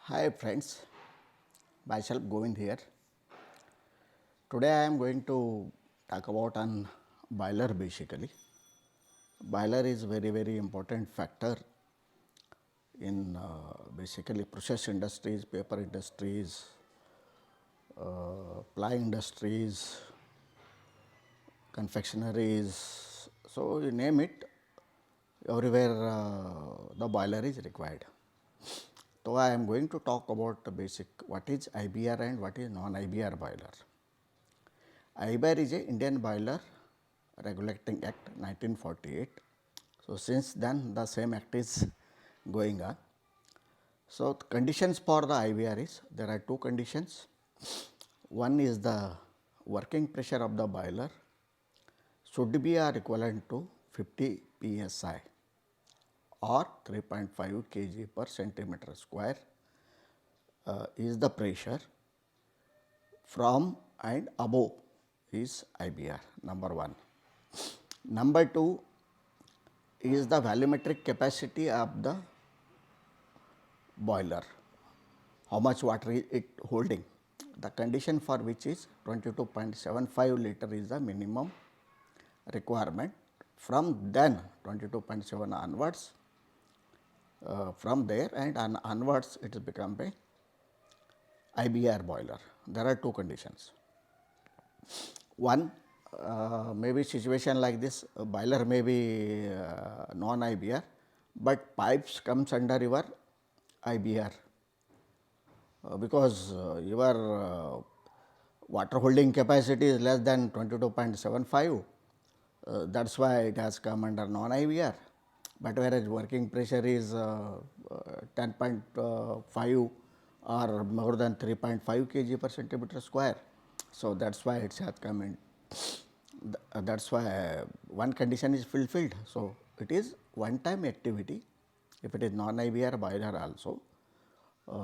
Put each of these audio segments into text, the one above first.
Hi friends, myself Govind here. Today I am going to talk about an boiler basically. Boiler is very important factor in basically process industries, paper industries, ply industries, confectionaries. So you name it, everywhere the boiler is required. So I am going to talk about the basic what is IBR and what is non-IBR boiler. IBR is a Indian Boiler Regulating Act 1948. So, since then the same act is going on. So, the conditions for the IBR is there are two conditions. One is the working pressure of the boiler should be or equivalent to 50 psi or 3.5 kg per centimeter square is the pressure from and above is IBR number 1. Number 2 is the volumetric capacity of the boiler, how much water is it holding. The condition for which is 22.75 liter is the minimum requirement. From then 22.7 onwards, from there and onwards it has become a IBR boiler. There are two conditions. One, maybe situation like this, boiler may be non-IBR, but pipes comes under your IBR because your water holding capacity is less than 22.75. That is why it has come under non-IBR, but whereas working pressure is 10.5 or more than 3.5 kg per centimeter square. So, that is why it has come in. That is why one condition is fulfilled. So, it is one time activity. If it is non-IBR boiler also,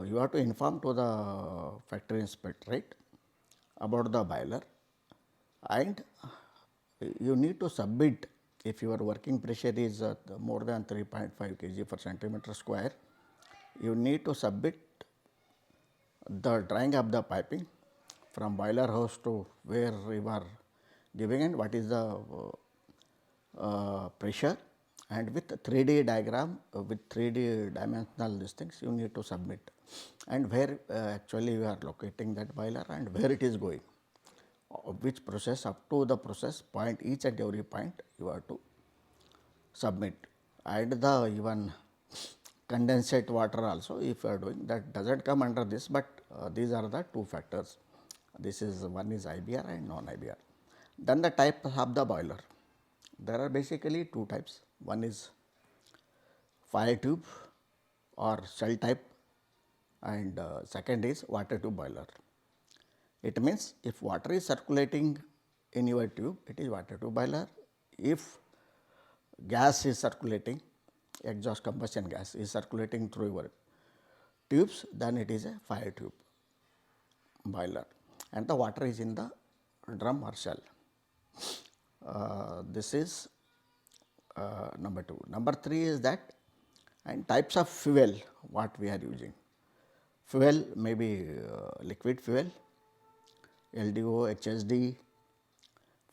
you have to inform to the factory inspectorate about the boiler, and you need to submit if your working pressure is more than 3.5 kg per centimeter square, you need to submit the drawing of the piping from boiler house to where you are giving and what is the pressure, and with 3D diagram with 3D dimensional these things you need to submit, and where actually you are locating that boiler and where it is going, which process up to the process point, each and every point you have to submit, and the even condensate water also if you are doing that does not come under this, but these are the two factors. This is one is IBR and non-IBR. Then the type of the boiler. There are basically two types. One is fire tube or shell type, and second is water tube boiler. It means if water is circulating in your tube, it is water tube boiler. If gas is circulating, exhaust combustion gas is circulating through your tubes, then it is a fire tube boiler, and the water is in the drum or shell. This is number 2. Number 3 is that, and types of fuel what we are using. Fuel may be liquid fuel, LDO, HSD,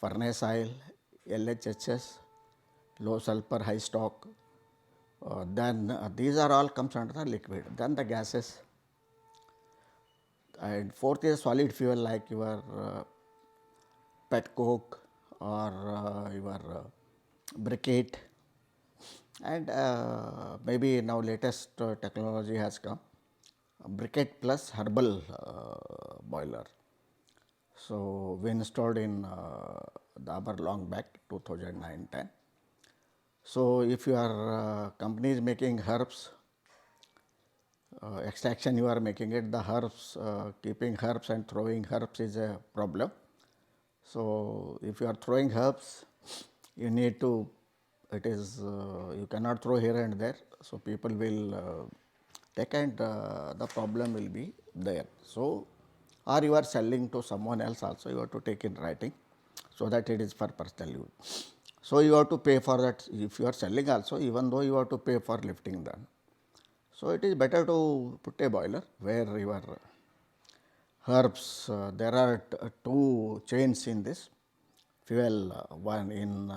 furnace oil, LHHS, low sulfur, high stock. Then these are all comes under the liquid. Then the gases, and fourth is solid fuel like your pet coke or your briquette, and maybe now latest technology has come, briquette plus herbal boiler. So, we installed in the our long back 2009-10. So, if your company is making herbs, extraction you are making it, the herbs, keeping herbs and throwing herbs is a problem. So, if you are throwing herbs, you need to, it is you cannot throw here and there. So, people will take, and the problem will be there. So, or you are selling to someone else also, you have to take in writing, so that it is for personal use. So, you have to pay for that. If you are selling also, even though you have to pay for lifting them. So, it is better to put a boiler where your herbs, there are two chains in this fuel, one in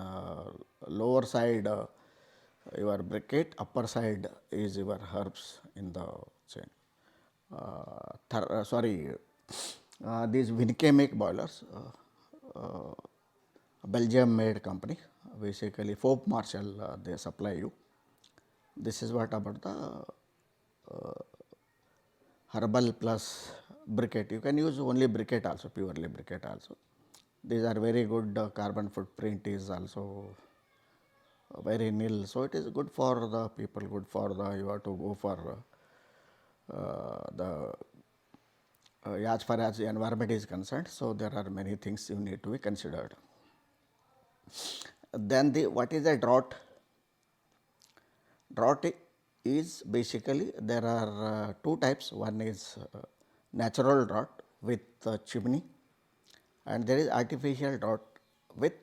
lower side your briquette, upper side is your herbs in the chain. Sorry, these Winke make boilers, Belgium made company, basically Fope Marshall they supply you. This is what about the herbal plus briquette. You can use only briquette also, purely briquette also. These are very good, carbon footprint is also very nil. So, it is good for the people, good for the, you have to go for the as far as the environment is concerned. So, there are many things you need to be considered. Then the what is a draught? Draught is basically there are two types. One is natural draught with chimney, and there is artificial draught with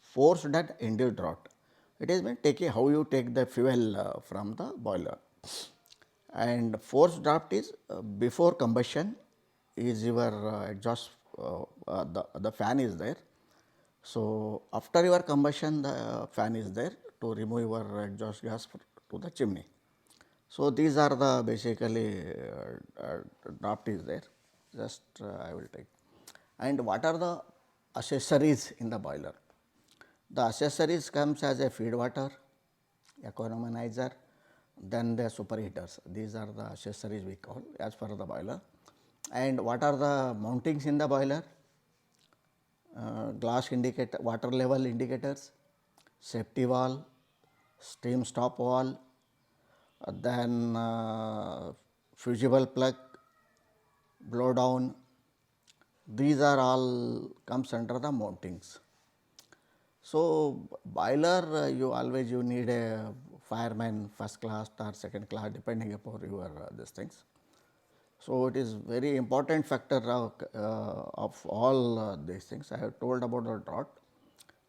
forced and induced draught. It is mean taking how you take the fuel from the boiler, and forced draught is before combustion is your exhaust, the fan is there. So, after your combustion the fan is there to remove your exhaust gas to the chimney. So, these are the basically draft is there, just I will take. And what are the accessories in the boiler? The accessories comes as a feed water, economizer, then the superheaters. These are the accessories we call as per the boiler. And what are the mountings in the boiler? Glass indicator, water level indicators, safety valve, steam stop valve, then fusible plug, blow down. These are all comes under the mountings. So, boiler you always you need a fireman first class or second class depending upon your these things. So, it is very important factor of all these things. I have told about the draught.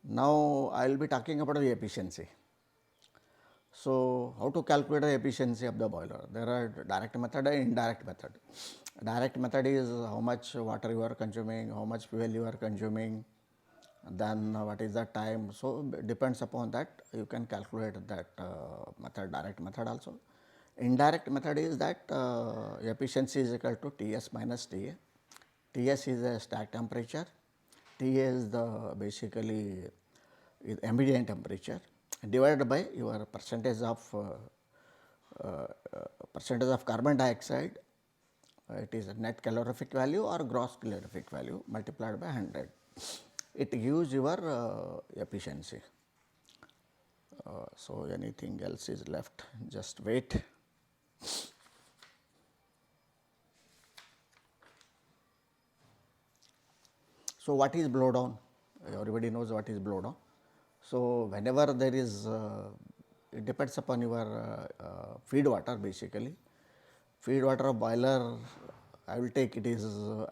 Now, I will be talking about the efficiency. So, how to calculate the efficiency of the boiler? There are direct method and indirect method. Direct method is how much water you are consuming, how much fuel you are consuming, then what is the time. So, depends upon that you can calculate that method, direct method also. Indirect method is that efficiency is equal to Ts minus Ta. Ts is a stack temperature, Ta is the basically is ambient temperature divided by your percentage of carbon dioxide, it is a net calorific value or gross calorific value multiplied by 100. It gives your efficiency. So, anything else is left, just wait. So, what is blow down? Everybody knows what is blow down. So, whenever there is, it depends upon your feed water basically. Feed water of boiler, I will take it is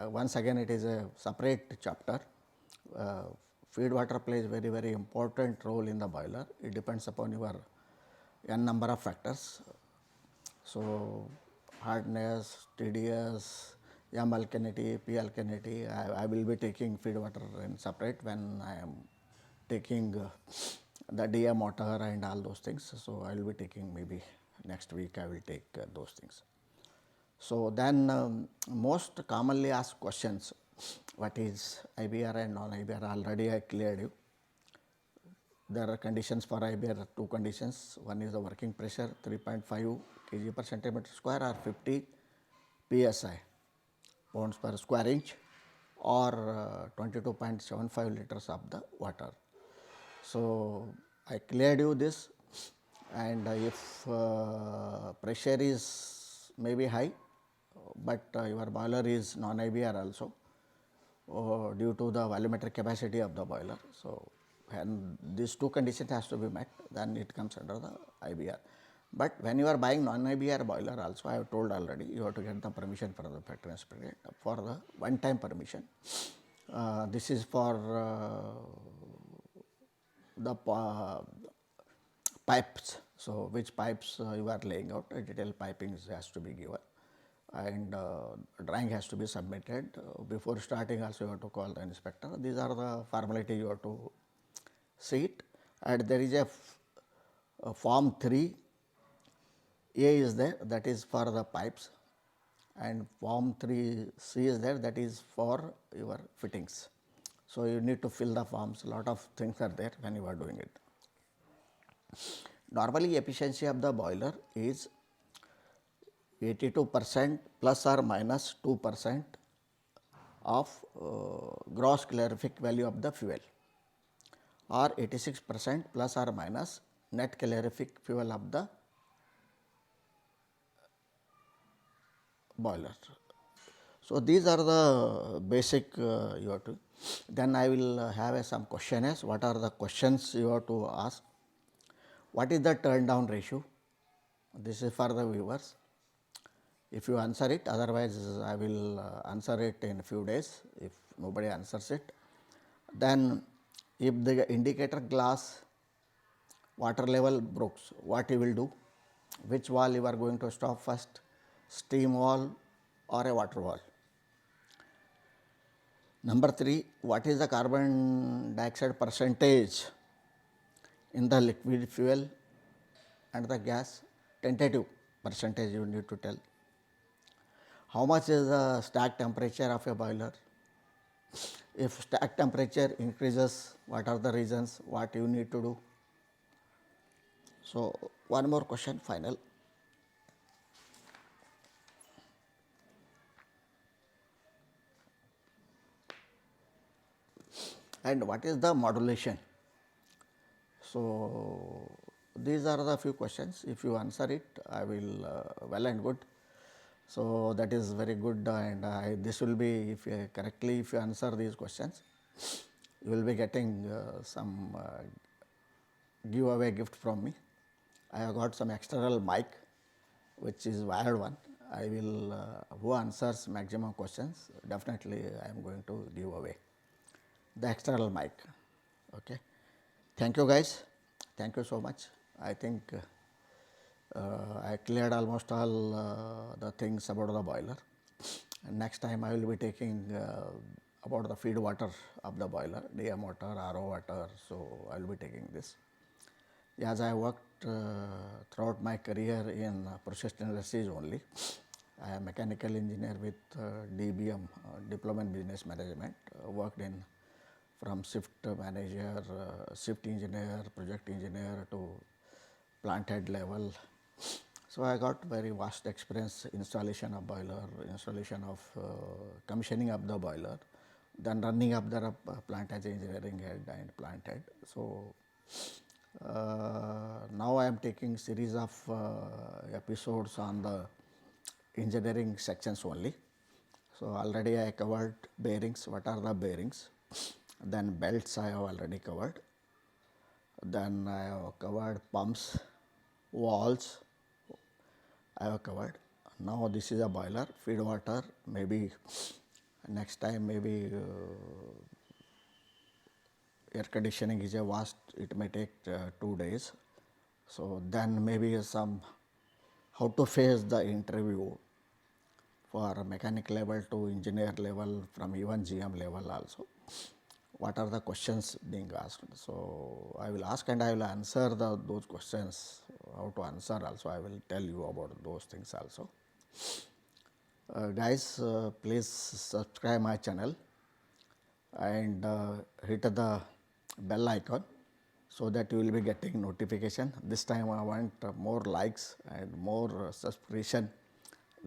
once again it is a separate chapter. Feed water plays very important role in the boiler. It depends upon your n number of factors. So, hardness, TDS, M alkalinity, P alkalinity, I will be taking feed water in separate when I am taking the DM water and all those things. So, I will be taking maybe next week I will take those things. So, then most commonly asked questions, what is IBR and non-IBR, already I cleared you. There are conditions for IBR, two conditions. One is the working pressure 3.5 kg per centimeter square or 50 psi, pounds per square inch, or 22.75 liters of the water. So, I cleared you this, and if pressure is maybe high, but your boiler is non-IBR also due to the volumetric capacity of the boiler. So, and these two conditions has to be met, then it comes under the IBR. But when you are buying non-IBR boiler also, I have told already, you have to get the permission from the factory inspectorate for the one-time permission. This is for the pipes, So, which pipes you are laying out, a detailed piping has to be given, and drawing has to be submitted. Before starting also you have to call the inspector. These are the formality you have to see it, and there is a form 3 A is there, that is for the pipes, and form 3 C is there, that is for your fittings. So, you need to fill the forms, lot of things are there when you are doing it. Normally efficiency of the boiler is 82% plus or minus 2% of gross calorific value of the fuel, or 86% plus or minus net calorific fuel of the boiler. So, these are the basic you have to. Then I will have some questionnaires. What are the questions you have to ask? What is the turn down ratio? This is for the viewers. If you answer it, otherwise I will answer it in a few days if nobody answers it. Then if the indicator glass water level breaks, what you will do? Which valve you are going to stop first, steam valve or a water valve? Number 3, what is the carbon dioxide percentage in the liquid fuel and the gas? Tentative percentage you need to tell. How much is the stack temperature of a boiler? If stack temperature increases, what are the reasons, what you need to do? So, one more question final. And what is the modulation? So, these are the few questions. If you answer it, I will well and good. So, that is very good, and this will be, if you correctly if you answer these questions, you will be getting some giveaway gift from me. I have got some external mic which is wired one. I will who answers maximum questions, definitely I am going to give away the external mic. Okay. Thank you guys, thank you so much. I think I cleared almost all the things about the boiler, and next time I will be taking about the feed water of the boiler, DM water, RO water. So, I will be taking this. As I worked throughout my career in process industries only. I am mechanical engineer with DBM, Diploma in Business Management, worked in from shift manager, shift engineer, project engineer to plant head level. So, I got very vast experience, installation of boiler, installation of commissioning of the boiler, then running up the plant as engineering head and plant head. So, now I am taking series of episodes on the engineering sections only. So, already I covered bearings, what are the bearings, then belts I have already covered, then I have covered pumps, valves I have covered. Now, this is a boiler, feed water, maybe next time maybe air conditioning is a vast, it may take 2 days. So, then maybe some how to face the interview for mechanic level to engineer level, from even GM level also. What are the questions being asked? So, I will ask and I will answer those questions, how to answer also, I will tell you about those things also. Guys, please subscribe my channel and hit the bell icon, so that you will be getting notification. This time I want more likes and more subscription,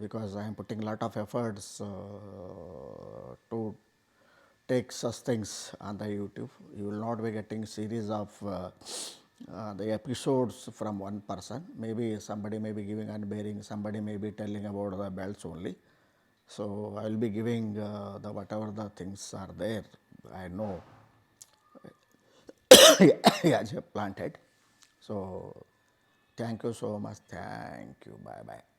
because I am putting lot of efforts to take such things on the YouTube. You will not be getting series of the episodes from one person. Maybe somebody may be giving unbearing, somebody may be telling about the belts only. So, I will be giving the whatever the things are there, I know as a plant head. So, thank you so much. Thank you. Bye bye.